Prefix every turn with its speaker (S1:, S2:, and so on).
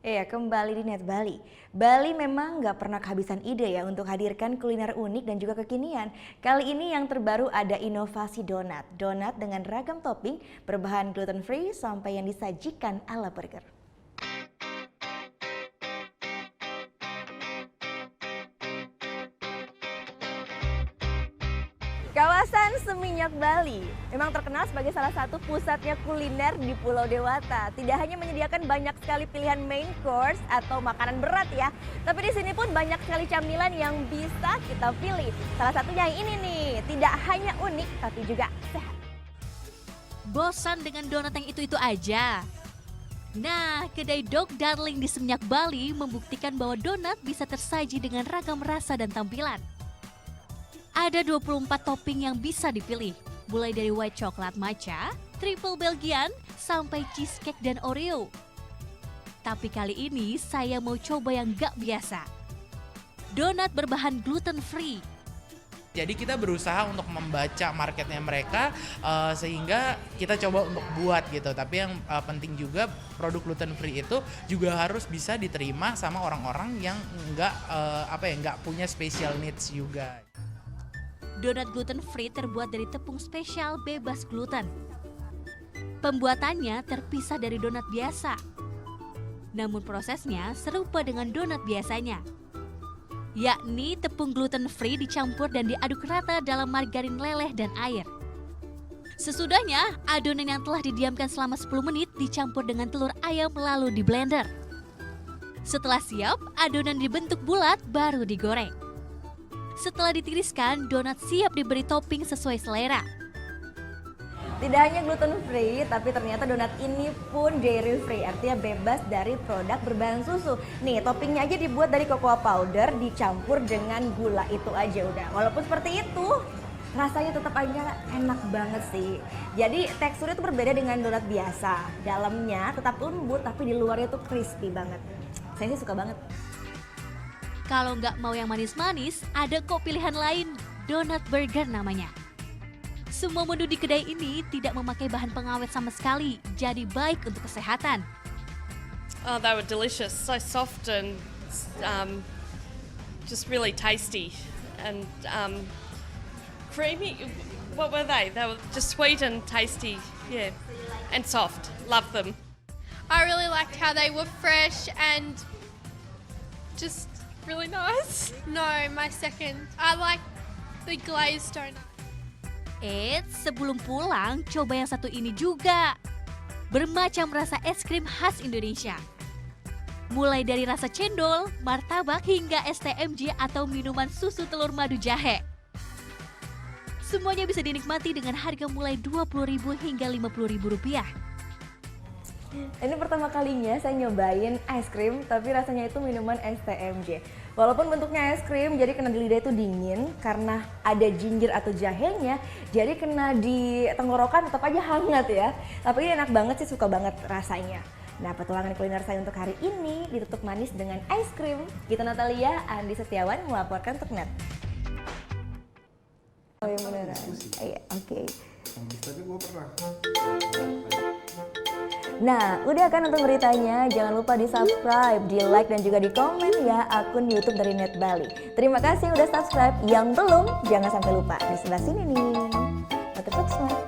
S1: Iya, kembali di Net Bali. Bali memang nggak pernah kehabisan ide ya untuk hadirkan kuliner unik dan juga kekinian. Kali ini yang terbaru ada inovasi donat. Donat dengan ragam topping, berbahan gluten free sampai yang disajikan ala burger. Kawasan Seminyak Bali memang terkenal sebagai salah satu pusatnya kuliner di Pulau Dewata. Tidak hanya menyediakan banyak sekali pilihan main course atau makanan berat ya, tapi di sini pun banyak sekali camilan yang bisa kita pilih. Salah satunya yang ini nih, tidak hanya unik tapi juga sehat.
S2: Bosan dengan donat yang itu-itu aja? Nah, kedai Dog Darling di Seminyak Bali membuktikan bahwa donat bisa tersaji dengan ragam rasa dan tampilan. Ada 24 topping yang bisa dipilih, mulai dari white chocolate matcha, triple Belgian, sampai cheesecake dan Oreo. Tapi kali ini saya mau coba yang gak biasa. Donat berbahan gluten free.
S3: Jadi kita berusaha untuk membaca marketnya mereka sehingga kita coba untuk buat gitu. Tapi yang penting juga produk gluten free itu juga harus bisa diterima sama orang-orang yang nggak punya special needs juga.
S2: Donat gluten free terbuat dari tepung spesial bebas gluten. Pembuatannya terpisah dari donat biasa. Namun prosesnya serupa dengan donat biasanya. Yakni tepung gluten free dicampur dan diaduk rata dalam margarin leleh dan air. Sesudahnya, adonan yang telah didiamkan selama 10 menit dicampur dengan telur ayam lalu di blender. Setelah siap, adonan dibentuk bulat baru digoreng. Setelah ditiriskan, donat siap diberi topping sesuai selera.
S1: Tidak hanya gluten free, tapi ternyata donat ini pun dairy free, artinya bebas dari produk berbahan susu. Nih, toppingnya aja dibuat dari cocoa powder dicampur dengan gula, itu aja udah. Walaupun seperti itu, rasanya tetap aja enak banget sih. Jadi teksturnya tuh berbeda dengan donat biasa. Dalamnya tetap lembut, tapi di luarnya tuh crispy banget. Saya sih suka banget.
S2: Kalau nggak mau yang manis-manis, ada kok pilihan lain, donat burger namanya. Semua menu di kedai ini tidak memakai bahan pengawet sama sekali, jadi baik untuk kesehatan.
S4: Oh, they were delicious, so soft and just really tasty and creamy. What were they? They were just sweet and tasty, yeah, and soft. Love them.
S5: I really liked how they were fresh and just really nice. No, my second. I like the glazed donut.
S2: Eits, sebelum pulang, coba yang satu ini juga. Bermacam rasa es krim khas Indonesia. Mulai dari rasa cendol, martabak, hingga STMJ atau minuman susu telur madu jahe. Semuanya bisa dinikmati dengan harga mulai Rp20.000 hingga Rp50.000.
S1: Ini pertama kalinya saya nyobain es krim, tapi rasanya itu minuman STMJ. Walaupun bentuknya es krim, jadi kena di lidah itu dingin karena ada ginger atau jahenya, jadi kena di tenggorokan tetap aja hangat ya. Tapi ini enak banget sih, suka banget rasanya. Nah, petualangan kuliner saya untuk hari ini ditutup manis dengan es krim. Gita Natalia, Andi Setiawan melaporkan untuk Net. Oh iya beneran. Iya, oke.
S6: Tapi gue pernah.
S1: Nah, udah kan nonton beritanya? Jangan lupa di subscribe, di like, dan juga di komen ya akun YouTube dari Net Bali. Terima kasih udah subscribe. Yang belum, jangan sampai lupa. Di sebelah sini nih. Tetap subscribe.